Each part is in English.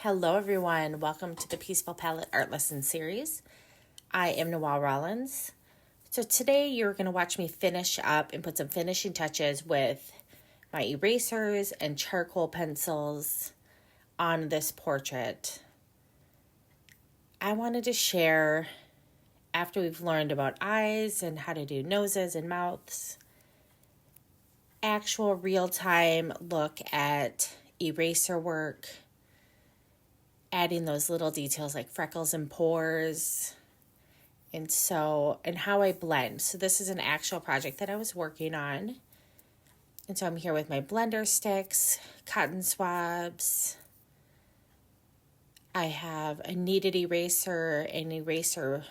Hello everyone, welcome to the Peaceful Palette Art Lesson Series. I am Noelle Rollins. So today you're going to watch me finish up and put some finishing touches with my erasers and charcoal pencils on this portrait. I wanted to share, after we've learned about eyes and how to do noses and mouths, actual real-time look at eraser work, adding those little details like freckles and pores, and how I blend. So this is an actual project that I was working on. And so I'm here with my blender sticks, cotton swabs. I have a kneaded eraser, an eraser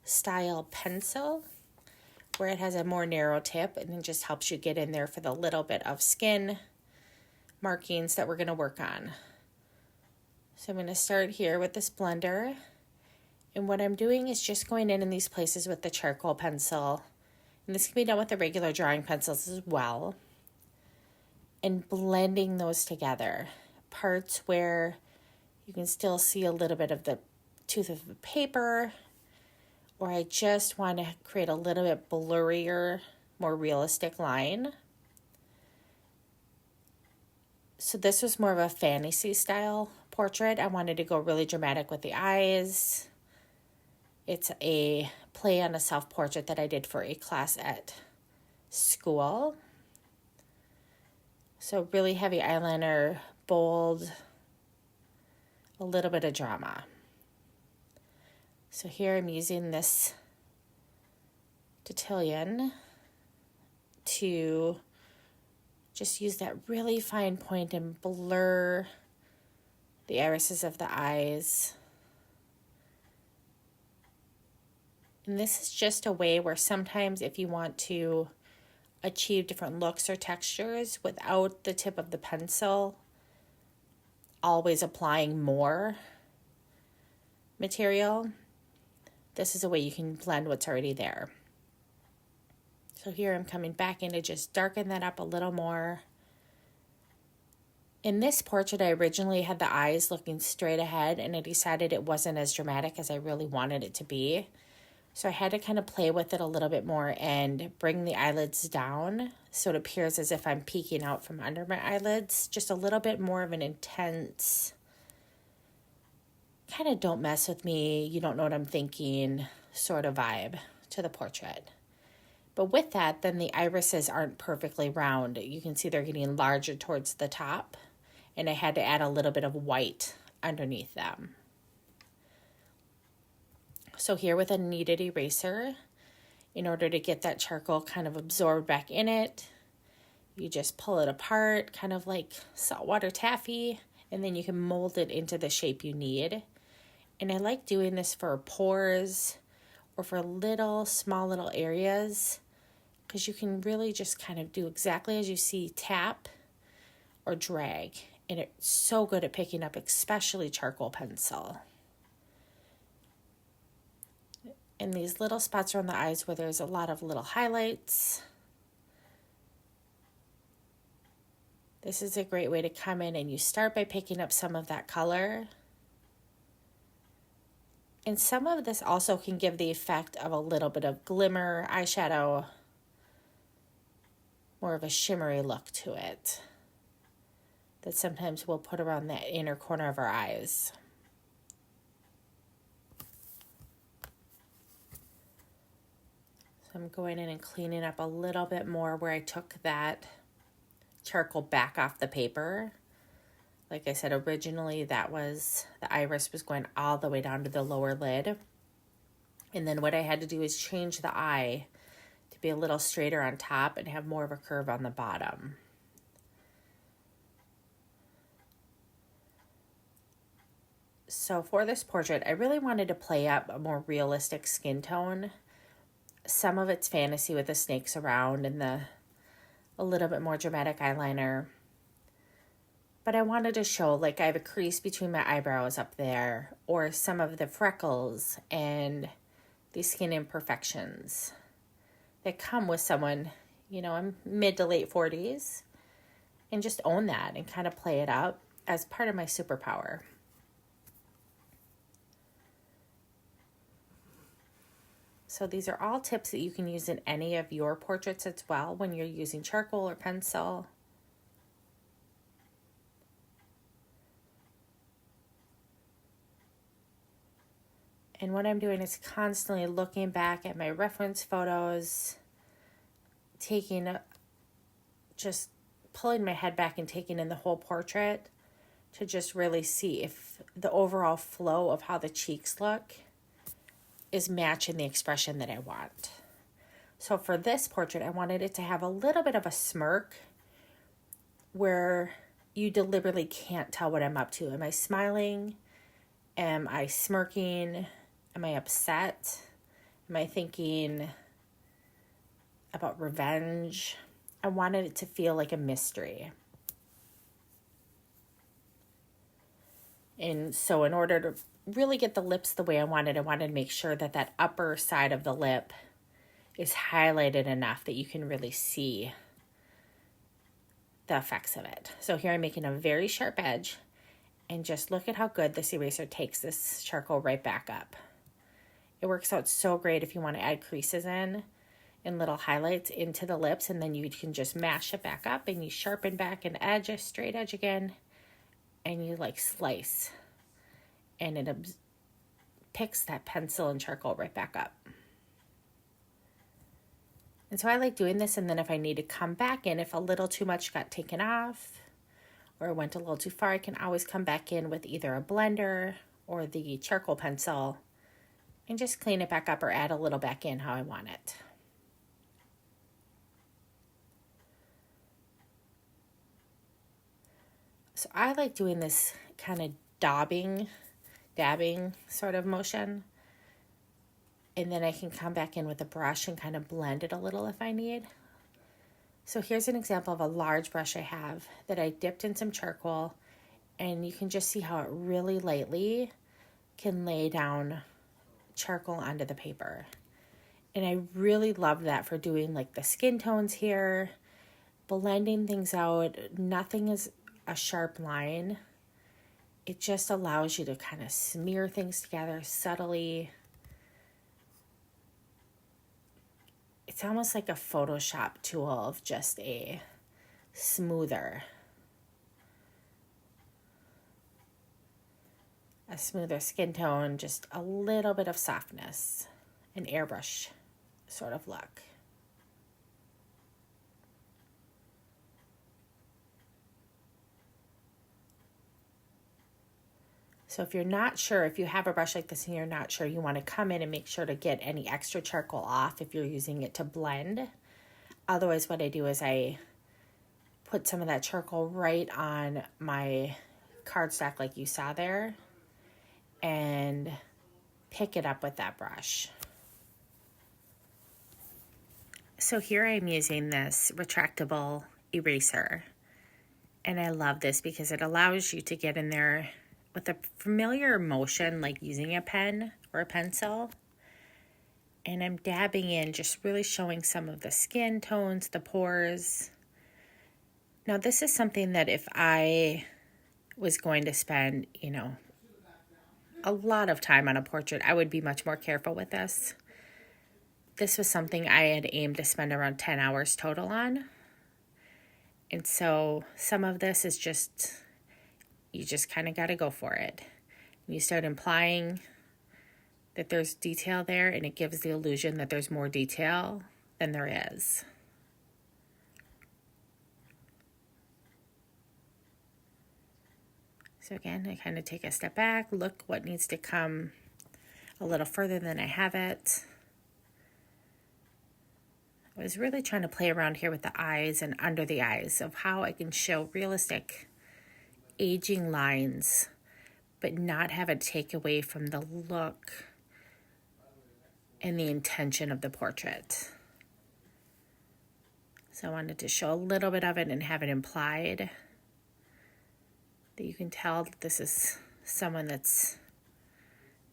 style pencil where it has a more narrow tip and it just helps you get in there for the little bit of skin markings that we're going to work on. So I'm going to start here with this blender, and what I'm doing is just going in these places with the charcoal pencil, and this can be done with the regular drawing pencils as well, and blending those together. Parts where you can still see a little bit of the tooth of the paper, or I just want to create a little bit blurrier, more realistic line. So this was more of a fantasy style portrait. I wanted to go really dramatic with the eyes. It's a play on a self-portrait that I did for a class at school. So really heavy eyeliner, bold, a little bit of drama. So here I'm using this Detaillon to just use that really fine point and blur the irises of the eyes. And this is just a way where sometimes if you want to achieve different looks or textures without the tip of the pencil always applying more material, this is a way you can blend what's already there. So here I'm coming back in to just darken that up a little more. In this portrait, I originally had the eyes looking straight ahead, and I decided it wasn't as dramatic as I really wanted it to be. So I had to kind of play with it a little bit more and bring the eyelids down so it appears as if I'm peeking out from under my eyelids. Just a little bit more of an intense, kind of don't mess with me, you don't know what I'm thinking sort of vibe to the portrait. But with that, then the irises aren't perfectly round. You can see they're getting larger towards the top, and I had to add a little bit of white underneath them. So here with a kneaded eraser, in order to get that charcoal kind of absorbed back in it, you just pull it apart, kind of like saltwater taffy, and then you can mold it into the shape you need. And I like doing this for pores or for small little areas, because you can really just kind of do exactly as you see, tap or drag. And it's so good at picking up, especially charcoal pencil. And these little spots around the eyes where there's a lot of little highlights. This is a great way to come in and you start by picking up some of that color. And some of this also can give the effect of a little bit of glimmer, eyeshadow, more of a shimmery look to it that sometimes we'll put around that inner corner of our eyes. So I'm going in and cleaning up a little bit more where I took that charcoal back off the paper. Like I said, originally the iris was going all the way down to the lower lid. And then what I had to do is change the eye to be a little straighter on top and have more of a curve on the bottom. So for this portrait, I really wanted to play up a more realistic skin tone. Some of it's fantasy with the snakes around and a little bit more dramatic eyeliner. But I wanted to show, like, I have a crease between my eyebrows up there, or some of the freckles and the skin imperfections that come with someone, I'm mid to late 40s, and just own that and kind of play it up as part of my superpower. So these are all tips that you can use in any of your portraits as well when you're using charcoal or pencil. And what I'm doing is constantly looking back at my reference photos, just pulling my head back and taking in the whole portrait to just really see if the overall flow of how the cheeks look is matching the expression that I want. So for this portrait, I wanted it to have a little bit of a smirk where you deliberately can't tell what I'm up to. Am I smiling? Am I smirking? Am I upset? Am I thinking about revenge? I wanted it to feel like a mystery. And so in order to really get the lips the way I wanted to make sure that that upper side of the lip is highlighted enough that you can really see the effects of it. So here I'm making a very sharp edge, and just look at how good this eraser takes this charcoal right back up. It works out so great if you want to add creases in and little highlights into the lips, and then you can just mash it back up and you sharpen back an edge, a straight edge again, and you like slice, and it picks that pencil and charcoal right back up. And so I like doing this, and then if I need to come back in, if a little too much got taken off or went a little too far, I can always come back in with either a blender or the charcoal pencil and just clean it back up or add a little back in how I want it. So I like doing this kind of dabbing sort of motion. And then I can come back in with a brush and kind of blend it a little if I need. So here's an example of a large brush I have that I dipped in some charcoal, and you can just see how it really lightly can lay down charcoal onto the paper. And I really love that for doing like the skin tones here, blending things out. Nothing is a sharp line. It just allows you to kind of smear things together subtly. It's almost like a Photoshop tool of just a smoother skin tone, just a little bit of softness, an airbrush sort of look. So if you're not sure, if you have a brush like this and you're not sure, you want to come in and make sure to get any extra charcoal off if you're using it to blend. Otherwise, what I do is I put some of that charcoal right on my cardstock like you saw there and pick it up with that brush. So here I'm using this retractable eraser, and I love this because it allows you to get in there with a familiar motion like using a pen or a pencil. And I'm dabbing in, just really showing some of the skin tones, the pores. Now this is something that if I was going to spend, a lot of time on a portrait, I would be much more careful with this. This was something I had aimed to spend around 10 hours total on. And so some of this is just, you just kind of got to go for it. You start implying that there's detail there, and it gives the illusion that there's more detail than there is. So again, I kind of take a step back, look what needs to come a little further than I have it. I was really trying to play around here with the eyes and under the eyes of how I can show realistic aging lines, but not have it take away from the look and the intention of the portrait. So I wanted to show a little bit of it and have it implied that you can tell that this is someone that's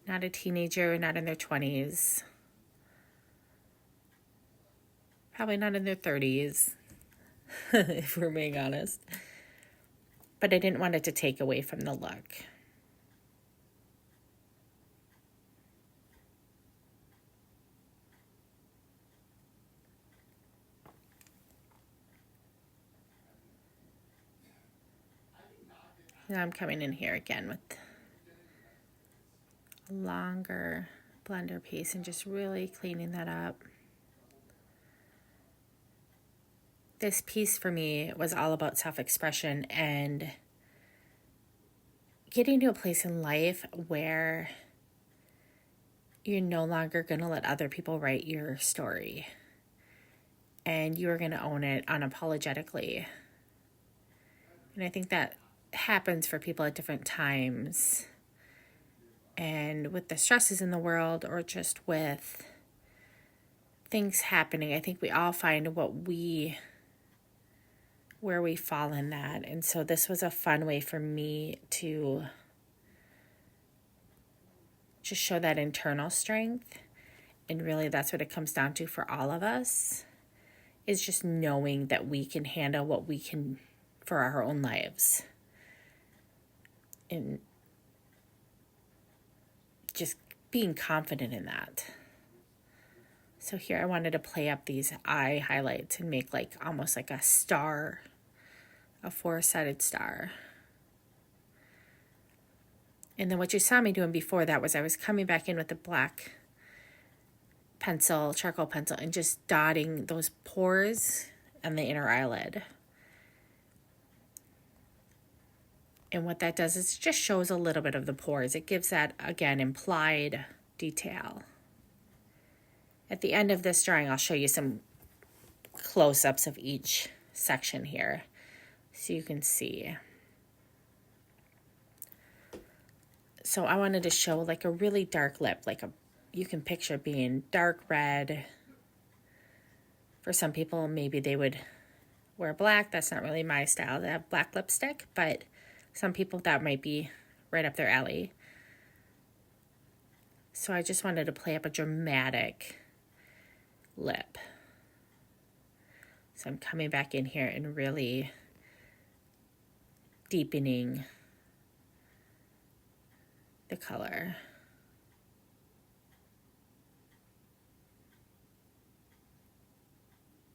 not a teenager, not in their 20s, probably not in their 30s, if we're being honest. But I didn't want it to take away from the look. Now I'm coming in here again with a longer blender piece and just really cleaning that up. This piece for me was all about self-expression and getting to a place in life where you're no longer going to let other people write your story, and you're going to own it unapologetically. And I think that happens for people at different times. And with the stresses in the world, or just with things happening, I think we all find where we fall in that. And so this was a fun way for me to just show that internal strength. And really that's what it comes down to for all of us, is just knowing that we can handle what we can for our own lives. And just being confident in that. So here I wanted to play up these eye highlights and make like almost like a star, a four-sided star. And then what you saw me doing before that was I was coming back in with the black pencil, charcoal pencil, and just dotting those pores on the inner eyelid. And what that does is it just shows a little bit of the pores. It gives that, again, implied detail. At the end of this drawing, I'll show you some close-ups of each section here so you can see. So I wanted to show like a really dark lip, you can picture it being dark red. For some people, maybe they would wear black. That's not really my style to have black lipstick, but some people that might be right up their alley. So I just wanted to play up a dramatic lip. So I'm coming back in here and really deepening the color.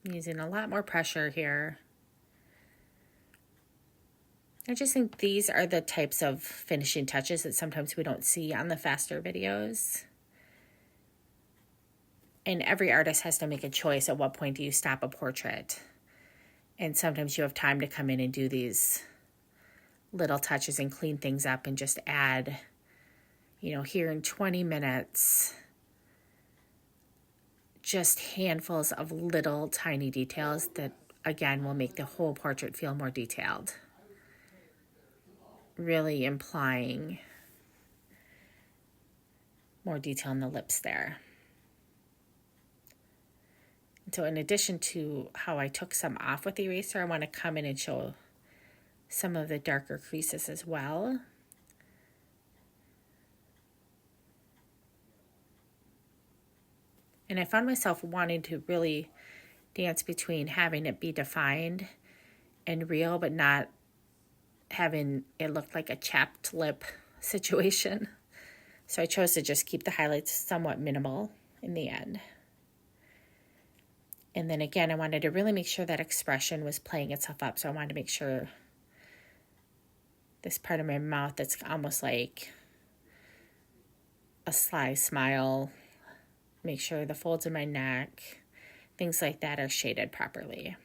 I'm using a lot more pressure here. I just think these are the types of finishing touches that sometimes we don't see on the faster videos. And every artist has to make a choice at what point do you stop a portrait. And sometimes you have time to come in and do these little touches and clean things up and just add, here in 20 minutes, just handfuls of little tiny details that, again, will make the whole portrait feel more detailed. Really implying more detail in the lips there. And so in addition to how I took some off with the eraser, I want to come in and show some of the darker creases as well. And I found myself wanting to really dance between having it be defined and real, but not having it look like a chapped lip situation. So I chose to just keep the highlights somewhat minimal in the end. And then again, I wanted to really make sure that expression was playing itself up. So I wanted to make sure this part of my mouth that's almost like a sly smile, make sure the folds in my neck, things like that are shaded properly.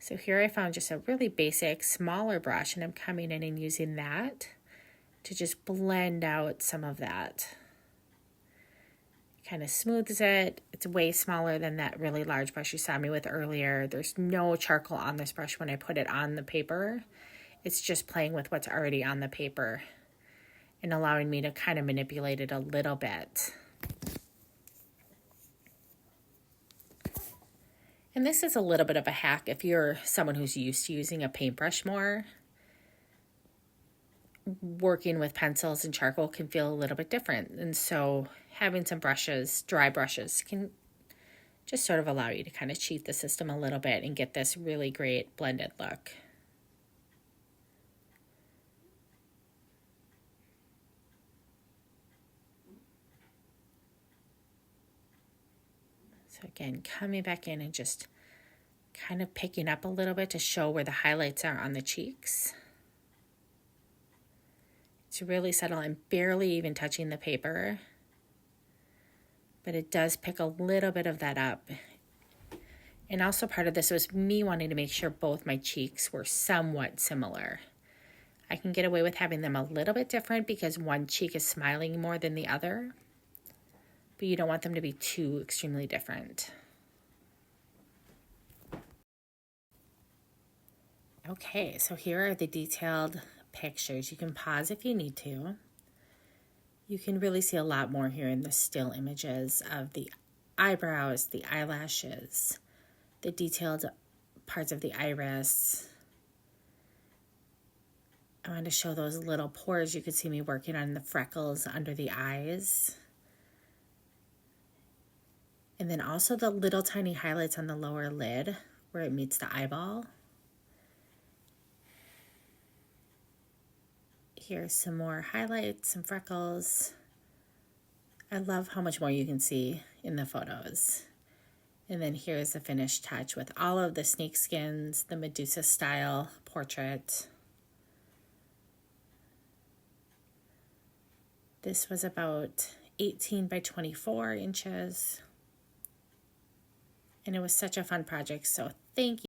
So here I found just a really basic, smaller brush, and I'm coming in and using that to just blend out some of that. Kind of smooths it. It's way smaller than that really large brush you saw me with earlier. There's no charcoal on this brush when I put it on the paper. It's just playing with what's already on the paper and allowing me to kind of manipulate it a little bit. And this is a little bit of a hack if you're someone who's used to using a paintbrush more. Working with pencils and charcoal can feel a little bit different. And so having some brushes, dry brushes, can just sort of allow you to kind of cheat the system a little bit and get this really great blended look. So again, coming back in and just kind of picking up a little bit to show where the highlights are on the cheeks. It's really subtle. I'm barely even touching the paper, but it does pick a little bit of that up. And also part of this was me wanting to make sure both my cheeks were somewhat similar. I can get away with having them a little bit different because one cheek is smiling more than the other, but you don't want them to be too extremely different. Okay, so here are the detailed pictures. You can pause if you need to. You can really see a lot more here in the still images of the eyebrows, the eyelashes, the detailed parts of the iris. I wanted to show those little pores. You could see me working on the freckles under the eyes. And then also the little tiny highlights on the lower lid where it meets the eyeball. Here's some more highlights, some freckles. I love how much more you can see in the photos. And then here's the finished touch with all of the snake skins, the Medusa style portrait. This was about 18 by 24 inches. And it was such a fun project, so thank you.